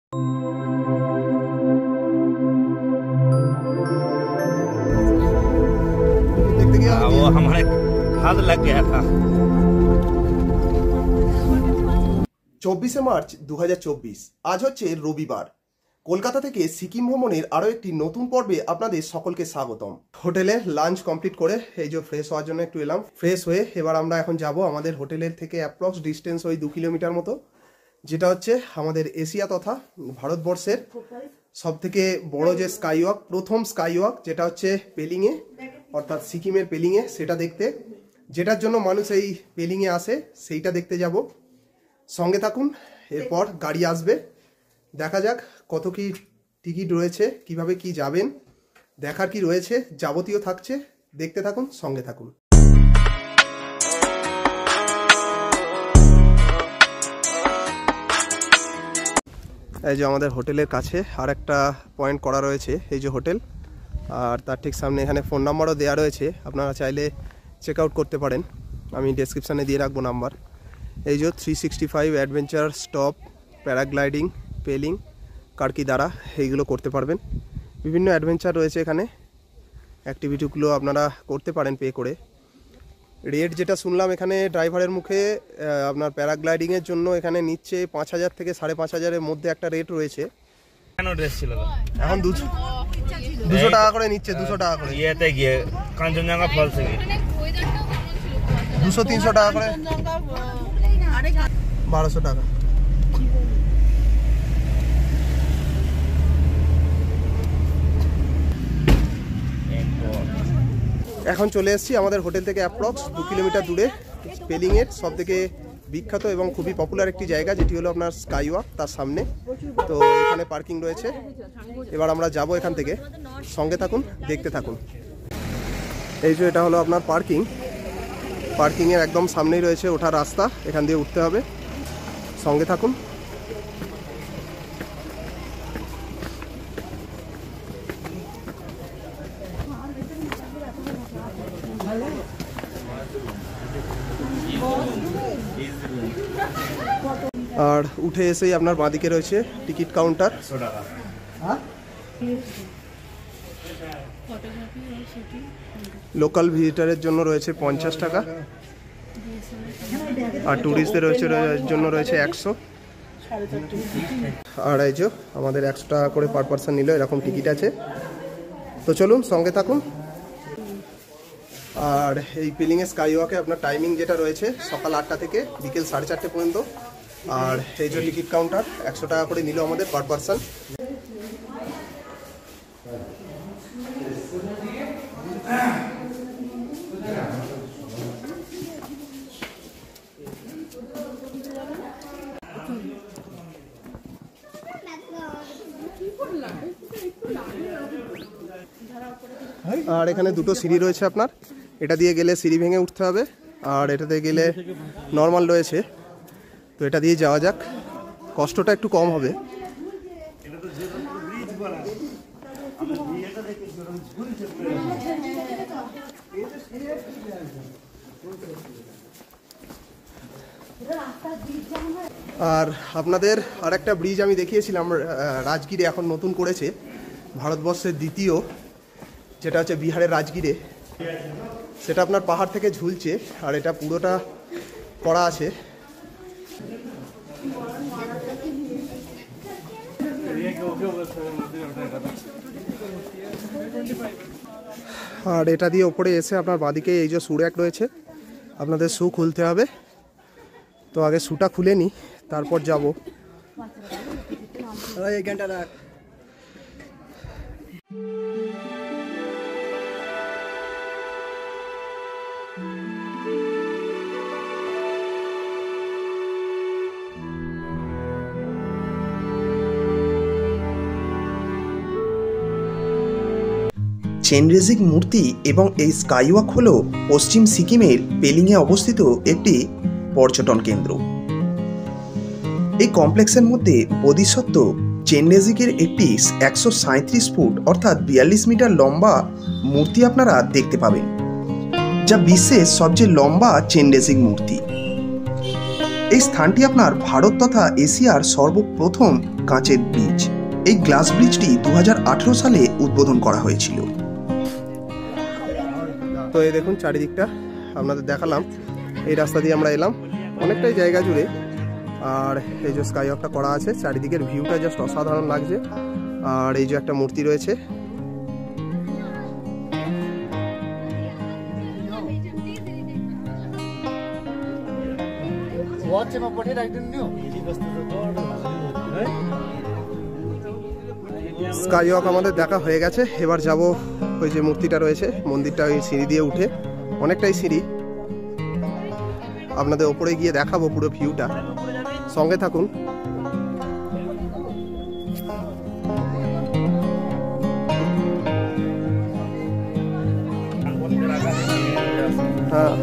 वो हमारे हाथ लग गया था। 24 মার্চ 2024 আজ হচ্ছে রবিবার। কলকাতা থেকে সিকিম ভ্রমণের আরও একটি নতুন পর্বে আপনাদের সকলকে স্বাগতম। হোটেলে লাঞ্চ কমপ্লিট করে এই যে ফ্রেশ হওয়ার জন্য একটু এলাম। ফ্রেশ হয়ে এবার আমরা এখন যাব আমাদের হোটেলের থেকে অ্যাপ্রক্স ডিস্টেন্স ওই 2 কিলোমিটার মতো, যেটা হচ্ছে আমাদের এশিয়া তথা ভারতবর্ষের সবথেকে বড় যে স্কাইওয়াক, প্রথম স্কাইওয়াক, যেটা হচ্ছে পেলিংয়ে অর্থাৎ সিকিমের পেলিংয়ে, সেটা দেখতে, যেটার জন্য মানুষ এই পেলিংয়ে আসে, সেইটা দেখতে যাব। সঙ্গে থাকুন, এরপর গাড়ি আসবে, দেখা যাক কত কি টিকিট রয়েছে, কিভাবে কি যাবেন, দেখার কি রয়েছে, যাবতীয় থাকছে, দেখতে থাকুন, সঙ্গে থাকুন। এই যে আমাদের হোটেলের কাছে আর একটা পয়েন্ট করা রয়েছে, এই যে হোটেল, আর তার ঠিক সামনে এখানে ফোন নাম্বারও দেওয়া রয়েছে, আপনারা চাইলে চেক আউট করতে পারেন, আমি ডেসক্রিপশানে দিয়ে রাখবো নাম্বার। এই যে 365 adventure stop, paragliding, Pelling, Karki দ্বারা এইগুলো করতে পারবেন। বিভিন্ন অ্যাডভেঞ্চার রয়েছে এখানে, অ্যাক্টিভিটিগুলো আপনারা করতে পারেন পে করে। রেট যেটা শুনলাম এখানে ড্রাইভারের মুখে, আপনার প্যারাগ্লাইডিংয়ের জন্য এখানে নিচ্ছে 5000 থেকে 5500-এর মধ্যে একটা রেট রয়েছে। কেন ড্রেস ছিল এখন 200 টাকা করে নিচ্ছে, 200 টাকা করে ইয়েতে গিয়ে কাঞ্চনজঙ্ঘা ফলস থেকে 200-300 টাকা করে, 1200 টাকা। এখন চলে এসেছি আমাদের হোটেল থেকে অ্যাপ্রক্স 2 কিলোমিটার দূরে পেলিংয়ের সব থেকে বিখ্যাত এবং খুবই পপুলার একটি জায়গা, যেটি হলো আপনার স্কাইওয়াক, তার সামনে। তো এখানে পার্কিং রয়েছে, এবার আমরা যাব এখান থেকে, সঙ্গে থাকুন, দেখতে থাকুন। এই যে এটা হলো আপনার পার্কিং, পার্কিংয়ের একদম সামনেই রয়েছে ওঠার রাস্তা, এখান দিয়ে উঠতে হবে, সঙ্গে থাকুন। আর উঠে এসেই আপনার বাঁদিকে রয়েছে টিকিট কাউন্টার। লোকাল ভিজিটারের জন্য রয়েছে 50 টাকা, আর ট্যুরিস্টদের জন্য রয়েছে 100। আর এই যে আমাদের 100 টাকা করে পার পার্সন নিল, এরকম টিকিট আছে। তো চলুন, সঙ্গে থাকুন। আর এই পেলিংয়ে স্কাইওয়াকে আপনার টাইমিং যেটা রয়েছে সকাল 8টা থেকে বিকেল 4:30 পর্যন্ত। আর এই যে টিকিট কাউন্টার 100 টাকা করে নিল আমাদের পার পার্সন। আর এখানে দুটো সিঁড়ি রয়েছে আপনার, এটা দিয়ে গেলে সিঁড়ি ভেঙে উঠতে হবে, আর এটাতে গেলে নর্মাল রয়েছে। তো এটা দিয়ে যাওয়া যাক, কষ্টটা একটু কম হবে। আর আপনাদের আর একটা ব্রিজ আমি দেখিয়েছিলাম রাজগিরে, এখন নতুন করেছে, ভারতবর্ষের দ্বিতীয়, যেটা হচ্ছে বিহারের রাজগিরে। সেটা আপনার পাহাড় থেকে ঝুলছে, আর এটা পুরোটা করা আছে। আর এটা দিয়ে ওপরে এসে আপনার বাঁদিকে এই যে শু র্যাক রয়েছে, আপনাদের শু খুলতে হবে। তো আগে শুটা খুলে নিই, তারপর যাব। চেনরেজিং মূর্তি এবং এই স্কাইওয়াক হল পশ্চিম সিকিমের পেলিংয়ে অবস্থিত একটি পর্যটন কেন্দ্র। এই কমপ্লেক্সের মধ্যে বোধিসত্ত্ব চেনরেজিকের একটি 137 ফুট অর্থাৎ 42 মিটার লম্বা মূর্তি আপনারা দেখতে পাবেন, যা বিশ্বের সবচেয়ে লম্বা চেনরেজিং মূর্তি। এই স্থানটি আপনার ভারত তথা এশিয়ার সর্বপ্রথম কাঁচের ব্রিজ। এই গ্লাস ব্রিজটি 2018 সালে উদ্বোধন করা হয়েছিল। তো এই দেখুন চারিদিকটা আপনাদের দেখালাম। এই রাস্তা দিয়ে আমরা এলাম অনেকটাই জায়গা জুড়ে। আর এই যে স্কাই ওয়াকটা করা আছে, চারিদিকের ভিউটা জাস্ট অসাধারণ লাগছে। আর এই যে একটা মূর্তি রয়েছে, স্কাই ওয়াক আমাদের দেখা হয়ে গেছে। এবার যাব ওই যে মূর্তিটা রয়েছে মন্দিরটা, ওই সিঁড়ি দিয়ে উঠে, অনেকটাই সিঁড়ি, আপনাদের ওপরে গিয়ে দেখাবো পুরো ভিউটা, সঙ্গে থাকুন। হ্যাঁ,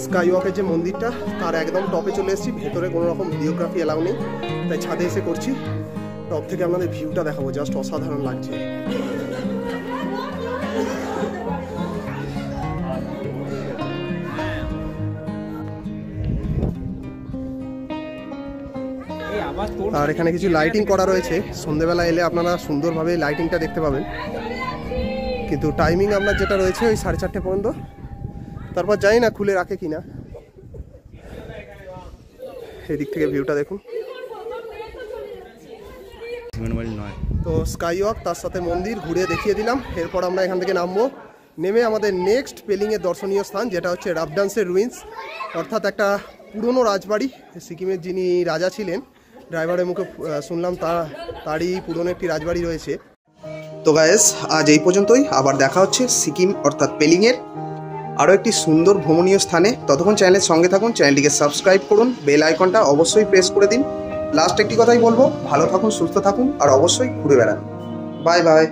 স্কাই ওয়াকের যে মন্দিরটা তার একদম টপে চলে এসেছি। ভেতরে কোনো রকম ভিডিওগ্রাফি এলাও নেই, তাই ছাদে এসে করছি। টপ থেকে আপনাদের ভিউটা দেখাবো, জাস্ট অসাধারণ লাগছে। আর এখানে কিছু লাইটিং করা রয়েছে, সন্ধ্যেবেলা এলে আপনারা সুন্দরভাবে লাইটিংটা দেখতে পাবেন। কিন্তু টাইমিং আপনার যেটা রয়েছে ওই 4:30 পর্যন্ত, তারপর জানি না খুলে রাখে কিনা। এদিক থেকে ভিউটা দেখুন। তো স্কাই ওয়াক তার সাথে মন্দির ঘুরে দেখিয়ে দিলাম। এরপর আমরা এখান থেকে নামবো, নেমে আমাদের নেক্সট পেলিংয়ের দর্শনীয় স্থান যেটা হচ্ছে রাবডান্সের রুইন্স, অর্থাৎ একটা পুরনো রাজবাড়ি। সিকিমের যিনি রাজা ছিলেন, ড্রাইভারের মুখে শুনলাম তারই পুরনো একটি রাজবাড়ি রয়েছে। তো গায়েস, আজ এই পর্যন্তই। আবার দেখা হচ্ছে সিকিম অর্থাৎ পেলিংয়ের আরও একটি সুন্দর ভ্রমণীয় স্থানে। ততক্ষণ চ্যানেলের সঙ্গে থাকুন, চ্যানেলটিকে সাবস্ক্রাইব করুন, বেল আইকনটা অবশ্যই প্রেস করে দিন। লাস্ট একটি কথাই বলবো, ভালো থাকুন, সুস্থ থাকুন, আর অবশ্যই ঘুরে বেড়ান। Bye bye.